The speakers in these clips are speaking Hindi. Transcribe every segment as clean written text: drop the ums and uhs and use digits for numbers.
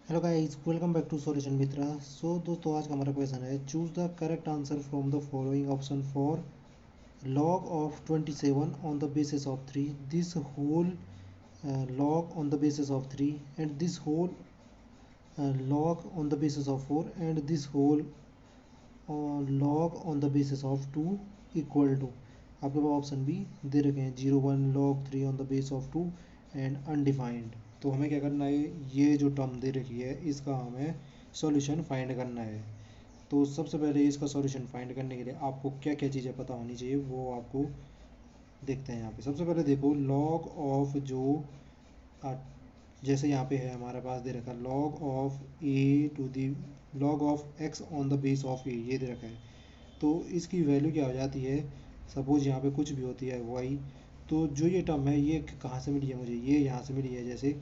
Hello guys, welcome back to solution Mitra. दोस्तों, आज का हमारा क्वेश्चन है, choose the correct answer from the following option for log of 27 on the basis of 3, this whole log on the basis of 3, and this whole log on the basis of 4, and this whole log on the basis of 2 equal to. आपके पास ऑप्शन भी दे रखे हैं, 0 1 log 3 on the base of 2 and undefined. तो हमें क्या करना है, ये जो टर्म दे रखी है इसका हमें सॉल्यूशन फाइंड करना है। तो सबसे पहले इसका सॉल्यूशन फाइंड करने के लिए आपको क्या क्या चीज़ें पता होनी चाहिए वो आपको देखते हैं यहाँ पे। सबसे पहले देखो, लॉग ऑफ जो आ, जैसे यहाँ पे है हमारे पास दे रखा है log of a to the log of x on the base of a, ये दे रखा है। तो इसकी वैल्यू क्या हो जाती है, सपोज यहाँ पे कुछ भी होती है वाई। तो जो ये टर्म है ये कहाँ से मिली है मुझे, ये यहाँ से मिली है।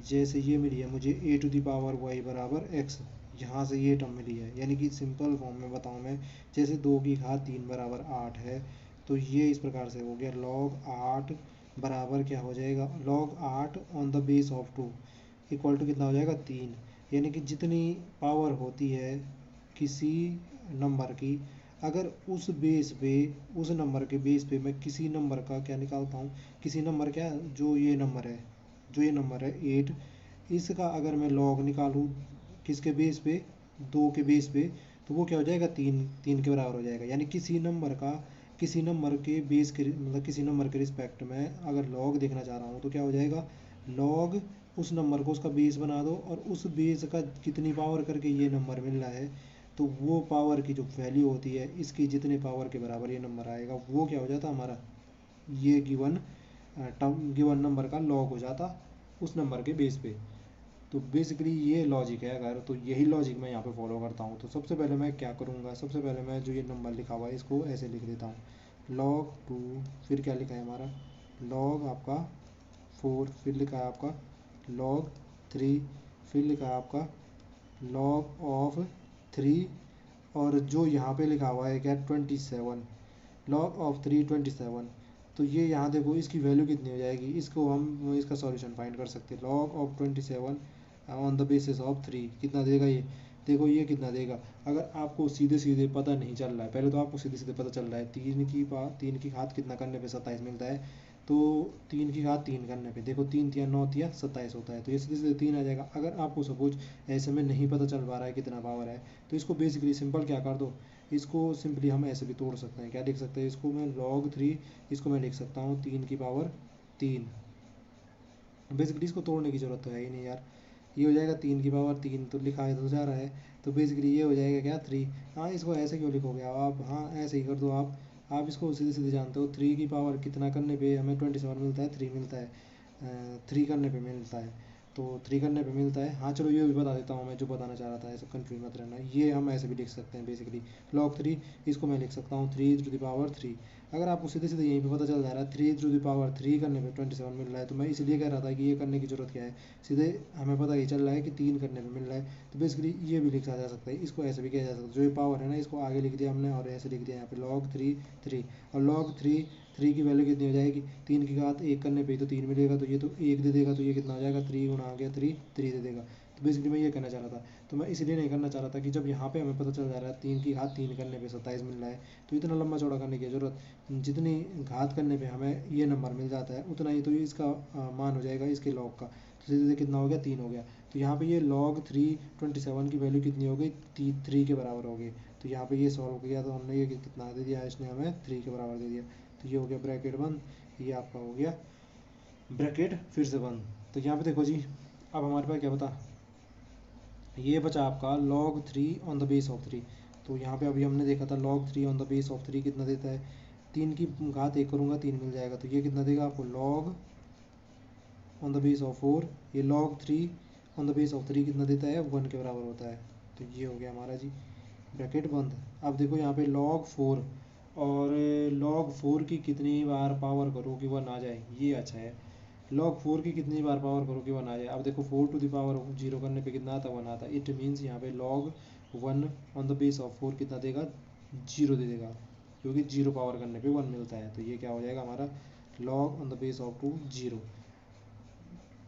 जैसे ये मिली है मुझे ए टू दी पावर वाई बराबर एक्स, यहाँ से ये टर्म मिली है। यानी कि सिंपल फॉर्म में बताऊँ मैं, जैसे 2 की घात 3 बराबर 8 है, तो ये इस प्रकार से हो गया लॉग 8 बराबर क्या हो जाएगा, log 8 on the base of 2 equal to कितना हो जाएगा 3। यानी कि जितनी पावर होती है किसी नंबर की, अगर उस बेस पे, उस नंबर के बेस पे मैं किसी नंबर का क्या निकालता हूँ, किसी नंबर क्या, जो ये नंबर है 8, इसका अगर मैं लॉग निकालूँ किसके बेस पे, 2 के बेस पे, तो वो क्या हो जाएगा 3 के बराबर हो जाएगा। यानी किसी नंबर के बेस के मतलब किसी नंबर के रिस्पेक्ट में अगर लॉग देखना चाह रहा हूँ तो क्या हो जाएगा, लॉग उस नंबर को उसका बेस बना दो और उस बेस का कितनी पावर करके ये नंबर मिल रहा है, तो वो पावर की जो वैल्यू होती है इसकी जितने पावर के बराबर ये नंबर आएगा वो क्या हो जाता हमारा, ये गिवन नंबर का लॉग हो जाता उस नंबर के बेस पे। तो बेसिकली ये लॉजिक है। अगर तो यही लॉजिक मैं यहाँ पे फॉलो करता हूँ। तो सबसे पहले मैं क्या करूँगा, सबसे पहले मैं जो ये नंबर लिखा हुआ है इसको ऐसे लिख देता हूँ, log 2, फिर क्या लिखा है हमारा, log आपका 4, फिर लिखा है आपका log 3, फिर लिखा है आपका log ऑफ 3, और जो यहाँ पे लिखा हुआ है क्या 27, log ऑफ 3 27। तो ये यहाँ देखो इसकी वैल्यू कितनी हो जाएगी, इसको हम इसका सॉल्यूशन फाइंड कर सकते हैं। log of 27 on the basis of 3 कितना देगा ये, देखो ये कितना देगा। अगर आपको सीधे सीधे पता नहीं चल रहा है, पहले तो आपको सीधे सीधे पता चल रहा है 3 की घात कितना करने पे 27 मिलता है। तो 3 की घात 3 करने पे देखो 3 3 9 27 होता है, तो ये सीधे सीधे 3 आ जाएगा। अगर आपको सपोज ऐसे में नहीं पता चल पा रहा है कितना पावर है, तो इसको बेसिकली सिंपल क्या कर दो, इसको सिंपली हम ऐसे भी तोड़ सकते हैं। क्या लिख सकते हैं इसको, मैं log 3, इसको मैं लिख सकता हूँ 3 की पावर 3। बेसिकली इसको तोड़ने की ज़रूरत तो है ही नहीं यार, ये हो जाएगा 3 की पावर 3, तो लिखा है तो जा रहा है। तो बेसिकली ये हो जाएगा क्या 3। हाँ, इसको ऐसे क्यों लिखोगे आप, हाँ ऐसे ही कर दो आप इसको सीधे सीधे जानते हो। 3 की पावर कितना करने पे हमें 27 मिलता है, 3 मिलता है, 3 करने पे मिलता है। तो 3 करने पे मिलता है। हाँ चलो ये भी बता देता हूँ मैं जो बताना चाह रहा था, ऐसे कंफ्यूज मत रहना। ये हम ऐसे भी लिख सकते हैं बेसिकली log 3, इसको मैं लिख सकता हूँ 3 to the power 3। अगर आपको सीधे सीधे यहीं पे पता चल जा रहा है 3 to the power 3 करने पे 27 मिल रहा है, तो मैं इसलिए कह रहा था कि ये करने की ज़रूरत क्या है, सीधे हमें पता ही चल रहा है कि 3 करने पे मिल रहा है। तो बेसिकली ये भी लिखा जा सकता है, इसको ऐसे भी किया जा सकता है। जो ये पावर है ना, इसको आगे लिख दिया हमने और ऐसे लिख दिया यहाँ पे log 3 3। और log 3 की वैल्यू कितनी हो जाएगी, 3 की घात 1 करने पे तो 3 मिलेगा, तो ये तो 1 दे देगा, तो ये कितना हो जाएगा 3 गुणा आ गया 3 दे देगा। तो बेसिकली मैं ये कहना चाह रहा था। तो मैं इसलिए नहीं करना चाह रहा था कि जब यहाँ पे हमें पता चल जा रहा है 3 की घात 3 करने पे 27 मिल रहा है, तो इतना लंबा चौड़ा करने की ज़रूरत, जितनी घात करने पे हमें ये नंबर मिल जाता है उतना ही तो ये इसका मान हो जाएगा इसके लॉग का। तो सीधे सीधे कितना हो गया 3 हो गया। तो यहाँ पे ये log 3 27 की वैल्यू कितनी हो गई, 3 के बराबर हो गई। तो यहाँ पे ये सॉल्व किया तो हमने ये कितना दे दिया, इसने हमें 3 के बराबर दे दिया। तो ये हो गया ब्रैकेट बंद, ये आपका हो गया ब्रैकेट फिर से बंद। तो यहाँ पे देखो जी, अब हमारे पास क्या बता, ये बचा आपका log 3 on the base of 3। तो यहाँ पे अभी हमने देखा था log 3 on the base of 3 कितना देता है, 3 की घात 1 करूँगा 3 मिल जाएगा। तो ये कितना देगा आपको log on the base of 4, ये log 3 on the base of 3 कितना देता है, 1 के बराबर होता है। तो ये हो गया हमारा जी ब्रैकेट बंद। अब देखो यहाँ पे log 4, और log 4 की कितनी बार पावर करो कि 1 आ जाए, ये अच्छा है। log 4 की कितनी बार पावर करो कि 1 आ जाए। अब देखो 4 to the power 0 करने पे कितना आता है, 1 आता है। इट मीन्स यहाँ पे log 1 on the base of 4 कितना देगा, 0 दे देगा, क्योंकि 0 पावर करने पे 1 मिलता है। तो ये क्या हो जाएगा हमारा log on the base of 2 0।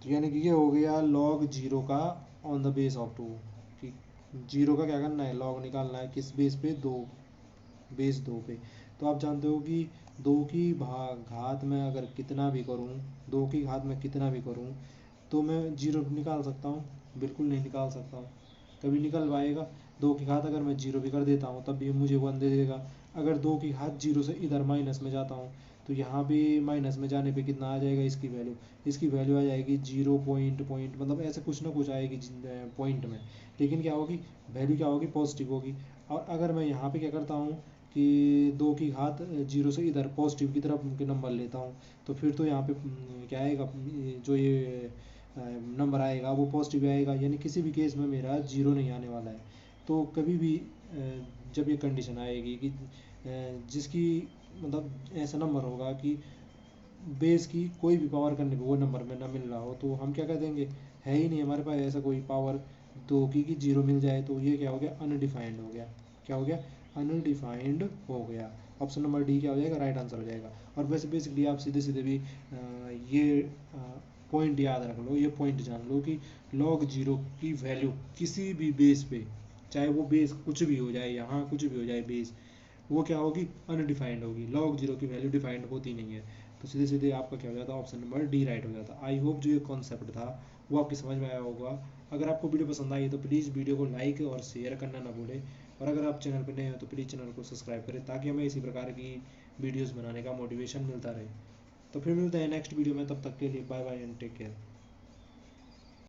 तो यानी कि ये हो गया log 0 का ऑन द बेस ऑफ 2, कि 0 का क्या करना है, लॉग निकालना है किस बेस पे, 2, बेस 2 पे। तो आप जानते हो कि 2 की घात में अगर कितना भी करूँ, 2 की घात में कितना भी करूँ तो मैं 0 निकाल सकता हूँ? बिल्कुल नहीं निकाल सकता हूँ, कभी निकल पाएगा? 2 की घात अगर मैं 0 भी कर देता हूँ तब भी मुझे 1 दे देगा। अगर 2 की घात 0 से इधर माइनस में जाता हूँ तो यहाँ भी माइनस में जाने पे कितना आ जाएगा, इसकी वैल्यू आ जाएगी 0 पॉइंट मतलब ऐसे कुछ ना कुछ आएगी पॉइंट में, लेकिन क्या होगी, वैल्यू क्या होगी, पॉजिटिव होगी। और अगर मैं यहाँ पे क्या करता हूँ कि 2 की घात 0 से इधर पॉजिटिव की तरफ के नंबर लेता हूँ, तो फिर तो यहाँ पे क्या आएगा, जो ये नंबर आएगा वो पॉजिटिव आएगा, यानी किसी भी केस में मेरा 0 नहीं आने वाला है। तो कभी भी जब ये कंडीशन आएगी कि जिसकी मतलब ऐसा नंबर होगा कि बेस की कोई भी पावर करने पे वो नंबर में ना मिल रहा हो, तो हम क्या कर देंगे, है ही नहीं हमारे पास ऐसा कोई पावर 2 की 0 मिल जाए, तो ये क्या हो गया, अनडिफाइंड हो गया। क्या हो गया, अनडिफाइंड हो गया। ऑप्शन नंबर डी क्या हो जाएगा, राइट आंसर हो जाएगा। और वैसे बेसिकली आप सीधे सीधे भी ये पॉइंट याद रख लो, ये पॉइंट जान लो कि log 0 की वैल्यू किसी भी बेस पे, चाहे वो बेस कुछ भी हो जाए, यहाँ कुछ भी हो जाए बेस, वो क्या होगी, अनडिफाइंड होगी। log 0 की वैल्यू डिफाइंड होती नहीं है। तो सीधे सीधे आपका क्या हो जाता है, ऑप्शन नंबर डी राइट हो जाता। आई होप जो ये कॉन्सेप्ट था वो आपकी समझ में आया होगा। अगर आपको वीडियो पसंद आई तो प्लीज़ वीडियो को लाइक और शेयर करना ना भूलें, और अगर आप चैनल पर नए हो तो प्लीज़ चैनल को सब्सक्राइब करें ताकि हमें इसी प्रकार की वीडियोज़ बनाने का मोटिवेशन मिलता रहे। तो फिर मिलते हैं नेक्स्ट वीडियो में, तब तक के लिए bye bye and take care.